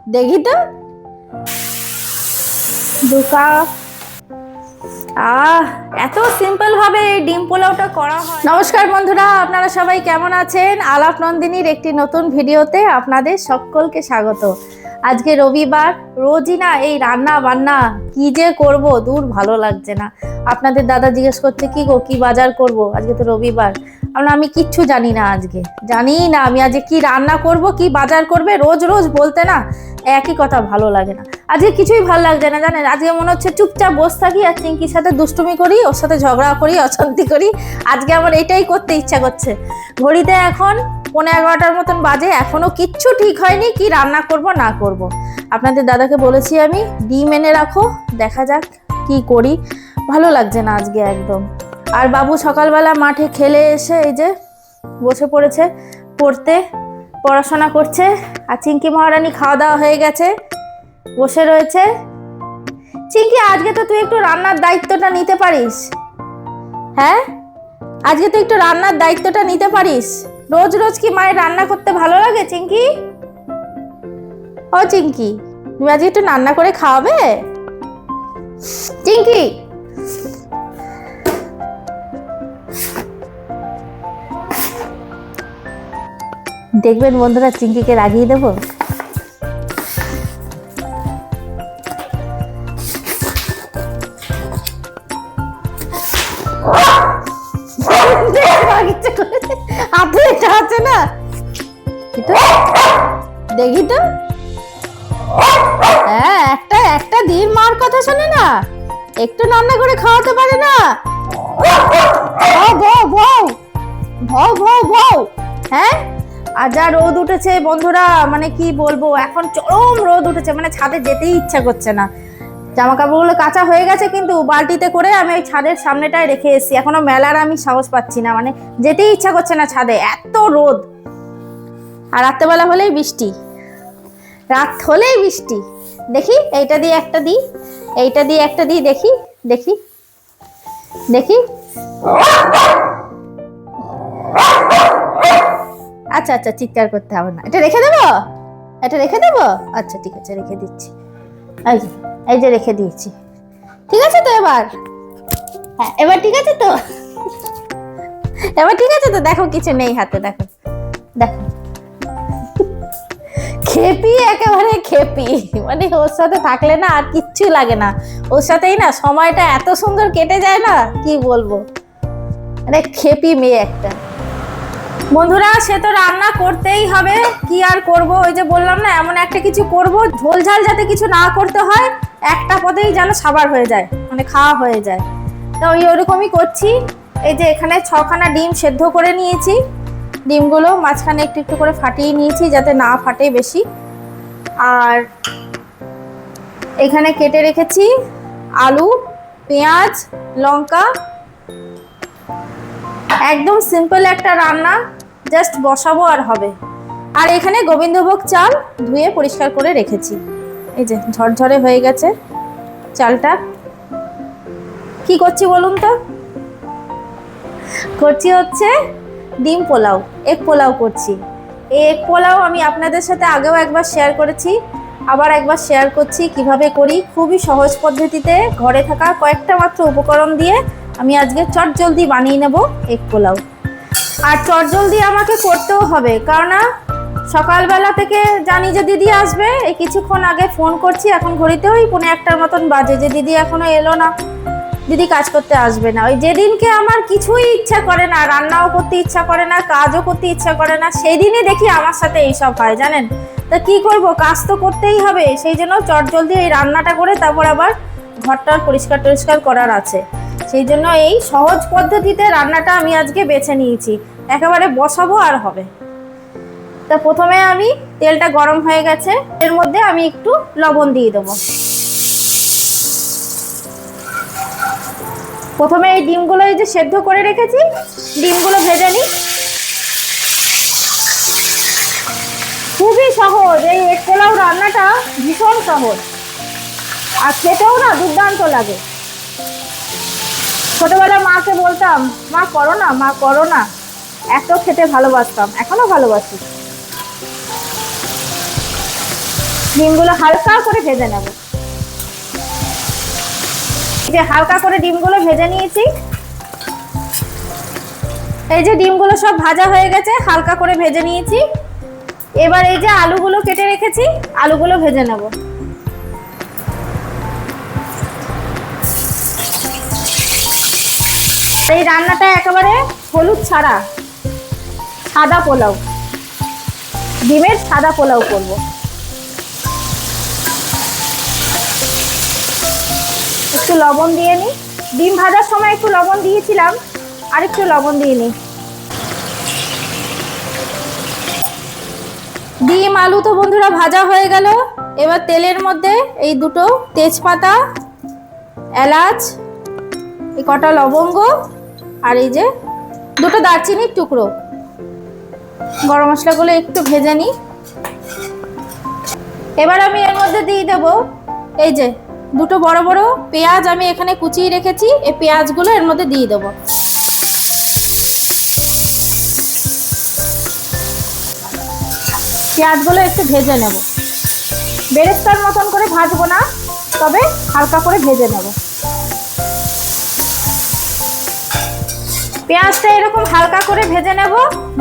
দেখি তো দু কাপ। এত সিম্পল ভাবে এই ডিম পোলাওটা করা হয়। নমস্কার বন্ধুরা, আপনারা সবাই কেমন আছেন? আলাপ নন্দিনীর একটি নতুন ভিডিওতে আপনাদের সকলকে স্বাগত। আজকে রবিবার, রোজই না এই রান্না বান্না কি যে করব, দূর ভালো লাগছে না। আপনাদের দাদা জিজ্ঞেস করছে কি গো, কি বাজার করব, আজকে তো রবিবার। আমি কিচ্ছু জানি না, আজকে জানি না আমি আজকে কি রান্না করব, কি বাজার করবে। রোজ রোজ বলতে না একই কথা ভালো লাগে না। আজকে কিছুই ভালো লাগছে না জানেন। আজকে মনে হচ্ছে চুপচাপ বসে থাকি আর চিঙ্কির সাথে দুষ্টুমি করি, ওর সাথে ঝগড়া করি, অশান্তি করি। আজকে আমার এটাই করতে ইচ্ছা করছে। ঘড়িতে এখন 11:15 মতন বাজে, এখনো কিচ্ছু ঠিক হয়নি কি রান্না করব না করব। আপনাদের দাদাকে বলেছি আমি ডিম এনে রাখো, দেখা যাক কি করি। ভালো লাগছে না আজকে একদম। আর বাবু সকালবেলা মাঠে খেলে এসে এই যে বসে পড়েছে পড়তে, পড়াশোনা করছে। আর চিঙ্কি মহারানী খাওয়া দাওয়া হয়ে গেছে, বসে রয়েছে। চিঙ্কি, আজকে তো তুই একটু রান্নার দায়িত্বটা নিতে পারিস। হ্যাঁ, আজকে তুই একটু রান্নার দায়িত্বটা নিতে পারিস। রোজ রোজ কি মায়ের রান্না করতে ভালো লাগে চিঙ্কি? ও চিঙ্কি, তুমি আজকে একটু রান্না করে খাওয়াবে? চিঙ্কি, দেখবেন বন্ধুরা চিঙ্কিকে রাগিয়ে দেবো। হাতে এটা আছে না, দেখি তো। হ্যাঁ, একটা একটা দিন মার কথা শোনে না, একটু রান্না করে খাওয়াতে পারে না। হ্যাঁ, আর যা রোদ উঠেছে বন্ধুরা, মানে কি বলবো, এখন চরম রোদ উঠেছে, মানে ছাদে যেতেই ইচ্ছা করছে না। জামা কাপড়গুলো কাঁচা হয়ে গেছে, কিন্তু বালতিতে করে আমি ওই ছাদের সামনেটায় রেখে এসেছি। এখনো মেলার আমি সাহস পাচ্ছি না, মানে যেতেই ইচ্ছা করছে না ছাদে, এত রোদ। আর রাত্রেবেলা হলেই বৃষ্টি, রাত হলেই বৃষ্টি। দেখি এইটা দিয়ে একটা দিই, এইটা দিয়ে একটা দিই, দেখি দেখি দেখি। আচ্ছা আচ্ছা, চিৎকার করতে হবে না, এটা রেখে দেবো, এটা রেখে দেবো। আচ্ছা ঠিক আছে, রেখে দিচ্ছি। এই যে রেখে দিয়েছি। ঠিক আছে তো এবার? হ্যাঁ, এবার ঠিক আছে তো? এবার ঠিক আছে তো? দেখো কিছু নেই হাতে, দেখো দেখো। খেপি, একেবারে খেপি, মানে ওর সাথে থাকলে না আর কিচ্ছু লাগে না। ওর সাথেই না সময়টা এত সুন্দর কেটে যায় না, কি বলবো। মানে খেপি মেয়ে একটা। বন্ধুরা, সে তো রান্না করতেই হবে, কি আর করব। ওই যে বললাম না, এমন একটা কিছু করব ঝোল ঝাল যাতে কিছু না করতে হয়, একটা পদেই যেন সাবার হয়ে যায়, মানে খাওয়া হয়ে যায়। তো ওইরকমই করছি। এই যে এখানে 6খানা ডিম সেদ্ধ করে নিয়েছি। ডিমগুলো মাঝখানে একটু একটু করে ফাটিয়ে নিয়েছি যাতে না ফাটে বেশি। আর এখানে কেটে রেখেছি আলু, পেঁয়াজ, লঙ্কা। একদম সিম্পল একটা রান্না, জাস্ট বসাবো আর হবে। আর এখানে গোবিন্দভোগ চাল ধুয়ে পরিষ্কার করে রেখেছি। এই যে ঝরঝরে হয়ে গেছে চালটা। কি করছি বলুন তো? করছি হচ্ছে ডিম পোলাও, এগ পোলাও করছি। এই এগ পোলাও আমি আপনাদের সাথে আগেও একবার শেয়ার করেছি, আবার একবার শেয়ার করছি কিভাবে করি। খুবই সহজ পদ্ধতিতে ঘরে থাকা কয়েকটা মাত্র উপকরণ দিয়ে আমি আজকে চটজলদি বানিয়ে নেব এগ পোলাও। আর চটজলদি আমাকে করতেও হবে, কারণ সকালবেলা থেকে জানি যে দিদি আসবে। এই কিছুক্ষণ আগে ফোন করছি, এখন ঘড়িতে ওই 11:15 মতন বাজে, যে দিদি এখনো এলো না, দিদি কাজ করতে আসবে না। ওই যেদিনকে আমার কিছুই ইচ্ছা করে না, রান্নাও করতে ইচ্ছা করে না, কাজও করতে ইচ্ছা করে না, সেই দিনই দেখি আমার সাথে এইসব হয় জানেন। তা কি করব, কাজ তো করতেই হবে। সেই জন্য চটজলদি এই রান্নাটা করে তারপর আবার ঘরটার পরিষ্কার টরিষ্কার করার আছে। সেই জন্য এই সহজ পদ্ধতিতে রান্নাটা আমি আজকে বেছে নিয়েছি, একেবারে বসাবো আর হবে। তা প্রথমে আমি তেলটা গরম হয়ে গেছে, এর মধ্যে আমি একটু লবণ দিয়ে দেবো। প্রথমে এই ডিমগুলো এই যে সেদ্ধ করে রেখেছি, ডিমগুলো ভেজে নিই। খুবই সহজ, এই এগ পোলাও রান্নাটা ভীষণ সহজ, আর খেতেও না দুর্দান্ত লাগে। ছোটবেলায় মাকে বলতাম, মা করো না, মা করো না, এত খেতে ভালোবাসতাম, এখনো ভালোবাসি। ডিমগুলো হালকা করে ভেজে নেব। যে হালকা করে ডিমগুলো ভেজে নিয়েছি। এই যে ডিমগুলো সব ভাজা হয়ে গেছে, হালকা করে ভেজে নিয়েছি। এবার এই যে আলুগুলো কেটে রেখেছি, আলুগুলো ভেজে নেব। এই রান্নাটা একেবারে হলুদ ছাড়া সাদা পোলাও, ডিমের সাদা পোলাও করব। একটু লবণ দিয়ে নিই। ডিম ভাজার সময় একটু লবণ দিয়েছিলাম, আর একটু লবণ দিয়ে নিই। ডিম আলু তো বন্ধুরা ভাজা হয়ে গেল। এবার তেলের মধ্যে এই দুটো তেজপাতা, এলাচ, এই কটা লবঙ্গ, আর এই যে দুটো দারচিনির টুকরো, গরম মশলাগুলো একটু ভেজে নিই। এবার আমি এর মধ্যে দিয়ে দেব এই যে দুটো বড় বড় পেঁয়াজ আমি এখানে কুচিয়ে রেখেছি। এই পেঁয়াজগুলো এর মধ্যে দিয়ে দেব। পেঁয়াজগুলো একটু ভেজে নেব, বেরেস্তার মতন করে ভাজবো না, তবে হালকা করে ভেজে নেব। পেঁয়াজটা এরকম হালকা করে ভেজে নেব।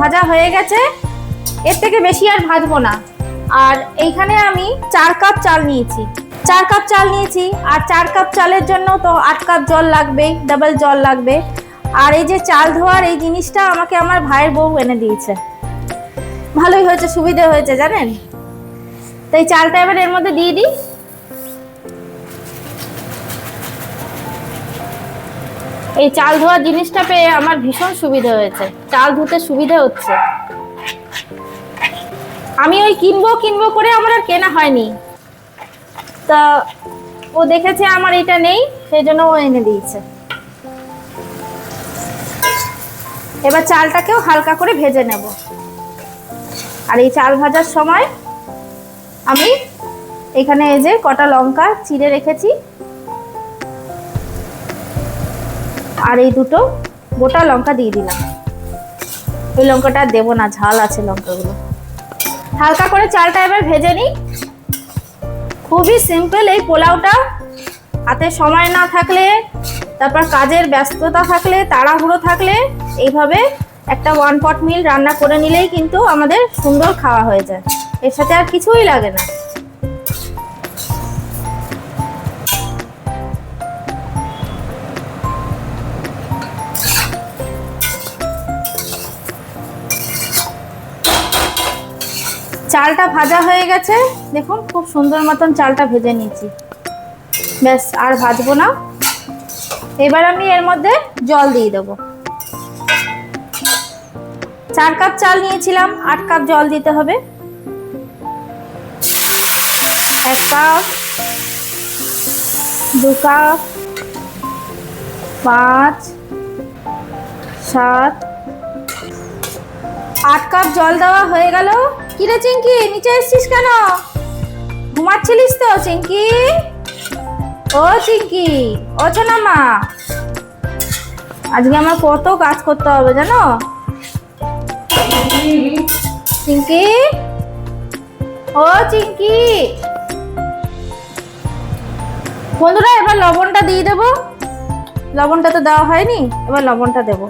ভাজা হয়ে গেছে, এর থেকে বেশি আর ভাজবো না। আর এইখানে আমি 4 কাপ চাল নিয়েছি। 4 কাপ চাল নিয়েছি, আর 4 কাপ চালের জন্য তো 8 কাপ জল লাগবে, ডাবল জল লাগবে। আর এই যে চাল ধোয়ার এই জিনিসটা আমাকে আমার ভাইয়ের বউ এনে দিয়েছে। ভালোই হয়েছে, সুবিধা হয়েছে জানেন। তাই চালটা এবার এর মধ্যে দিয়ে দিই। এই চাল ধোয়ার জিনিসটা পেয়ে আমার ভীষণ সুবিধা হয়েছে, চাল ধুতে সুবিধা হচ্ছে। আমি ওই কিনবো করে আমার আর কেনা হয়নি। তা ও দেখেছে আমার এটা নেই, সেই জন্য ও এনে দিয়েছে। এবার চালটাকেও হালকা করে ভেজে নেব। আর এই চাল ভাজার সময় আমি এখানে এই যে কটা লঙ্কা চিড়ে রেখেছি, আর এই দুটো গোটা লঙ্কা দিয়ে দিলাম। ওই লঙ্কাটা দেবো না, ঝাল আছে লঙ্কাগুলো। হালকা করে চালটা এবার ভেজে নিই। খুবই সিম্পল এই পোলাওটা। হাতে সময় না থাকলে, তারপর কাজের ব্যস্ততা থাকলে, তাড়াহুড়ো থাকলে, এইভাবে একটা 1 পট মিল রান্না করে নিলেই কিন্তু আমাদের সুন্দর খাওয়া হয়ে যায়। এর সাথে আর কিছুই লাগে না। চালটা ভাজা হয়ে গেছে, দেখুন খুব সুন্দর মতন চালটা ভেজে নিয়েছি। ব্যাস, আর ভাজবো না। এবার আমি এর মধ্যে জল দিয়ে দেবো। 4 কাপ চাল নিয়েছিলাম, 8 কাপ জল দিতে হবে। 1 কাপ, 2 কাপ, 5, 7, 8 কাপ জল দেওয়া হয়ে গেল। কিরে চিঙ্কি, নিচে এসছিস কেন? ঘুমাচ্ছিলিস তো চিঙ্কি? ও চিঙ্কি, ও না মা, আজকে আমার কত কাজ করতে হবে জানো চিঙ্কি? ও চিঙ্কি, বন্ধুরা এবার লবণটা দিয়ে দেবো। লবণটা তো দেওয়া হয়নি, এবার লবণটা দেব।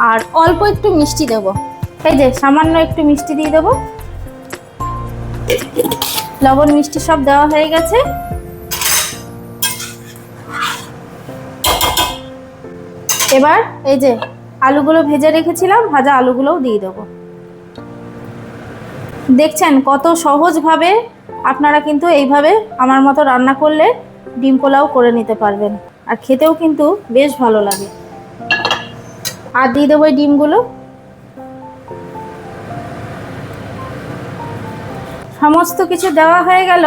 আর অল্প একটু মিষ্টি দেব। এই যে সামান্য একটু মিষ্টি দিয়ে দেবো। লবণ মিষ্টি সব দেওয়া হয়ে গেছে। এবার এই যে আলুগুলো ভেজে রেখেছিলাম, ভাজা আলুগুলোও দিয়ে দেবো। দেখছেন কত সহজভাবে আপনারা কিন্তু এইভাবে আমার মতো রান্না করলে ডিম পোলাও করে নিতে পারবেন, আর খেতেও কিন্তু বেশ ভালো লাগে। আর দিয়ে দেবো এই ডিমগুলো। সমস্ত কিছু দেওয়া হয়ে গেল।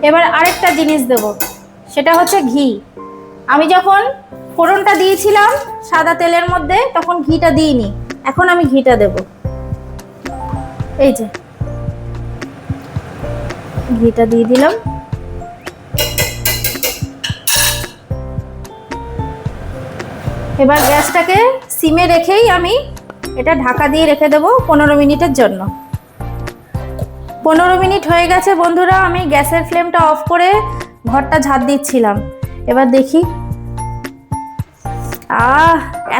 এবার আরেকটা জিনিস দেব, সেটা হচ্ছে ঘি। আমি যখন ফোড়নটা দিয়েছিলাম সাদা তেলের মধ্যে, তখন ঘিটা দিইনি, এখন আমি ঘিটা দেব। এই যে ঘিটা দিয়ে দিলাম। এবার গ্যাসটাকে সিমে রেখেই আমি এটা ঢাকা দিয়ে রেখে দেবো 15 মিনিটের জন্য। 15 মিনিট হয়ে গেছে বন্ধুরা, আমি গ্যাসের ফ্লেমটা অফ করে ঘরটা ঝাড় দিচ্ছিলাম। এবার দেখি,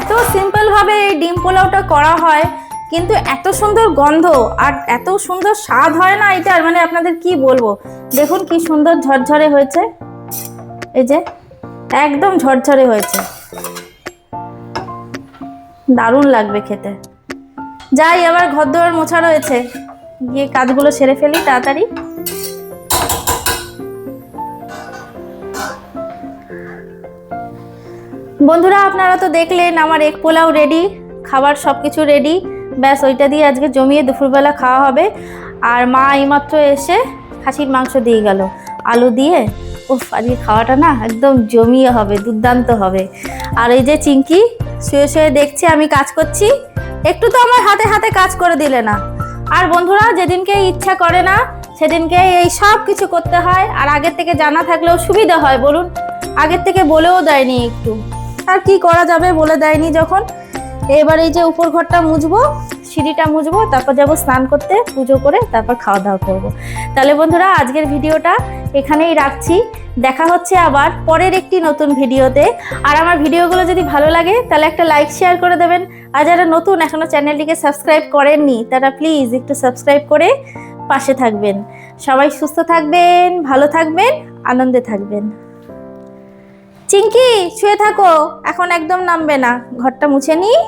এত সিম্পলভাবে এই ডিম পোলাওটা করা হয়, কিন্তু এত সুন্দর গন্ধ আর এত সুন্দর স্বাদ হয় না এটার, মানে আপনাদের কি বলবো। দেখুন কি সুন্দর ঝরঝরে হয়েছে, এই যে একদম ঝরঝরে হয়েছে, দারুণ লাগবে খেতে। যাই, আবার ঘর দুয়ার মোছা রয়েছে, গিয়ে কাজগুলো সেরে ফেলি তাড়াতাড়ি। বন্ধুরা আপনারা তো দেখলেন আমার এগ পোলাও রেডি, খাবার সব কিছু রেডি, ব্যাস ওইটা দিয়ে আজকে জমিয়ে দুপুরবেলা খাওয়া হবে। আর মা এইমাত্র এসে খাসির মাংস দিয়ে গেল আলু দিয়ে। উফ, আজকে খাওয়াটা না একদম জমিয়ে হবে, দুর্দান্ত হবে। আর এই যে চিঙ্কি শুয়ে শুয়ে দেখছে আমি কাজ করছি, একটু তো আমার হাতে হাতে কাজ করে দিলে না। আর বন্ধুরা যেদিনকে ইচ্ছা করে না সেদিনকে এই সব কিছু করতে হয়, আর আগের থেকে জানা থাকলেও সুবিধা হয় বলুন, আগের থেকে বলেও দেয়নি একটু, আর কি করা যাবে, বলে দেয়নি যখন। এবার এই যে উপর ঘরটা মুছবো, সিঁড়িটা মুছবো, তারপর যাবো স্নান করতে, পুজো করে তারপর খাওয়া দাওয়া করবো। তাহলে বন্ধুরা আজকের ভিডিওটা এখানেই রাখছি, দেখা হচ্ছে আবার পরের একটি নতুন ভিডিওতে। আর আমার ভিডিওগুলো যদি ভালো লাগে তাহলে একটা লাইক শেয়ার করে দেবেন, আর যারা নতুন এখনো চ্যানেলটিকে সাবস্ক্রাইব করেননি তারা প্লিজ একটু সাবস্ক্রাইব করে পাশে থাকবেন। সবাই সুস্থ থাকবেন, ভালো থাকবেন, আনন্দে থাকবেন। চিঙ্কি শুয়ে থাকো, এখন একদম নামবে না, ঘরটা মুছে নিই।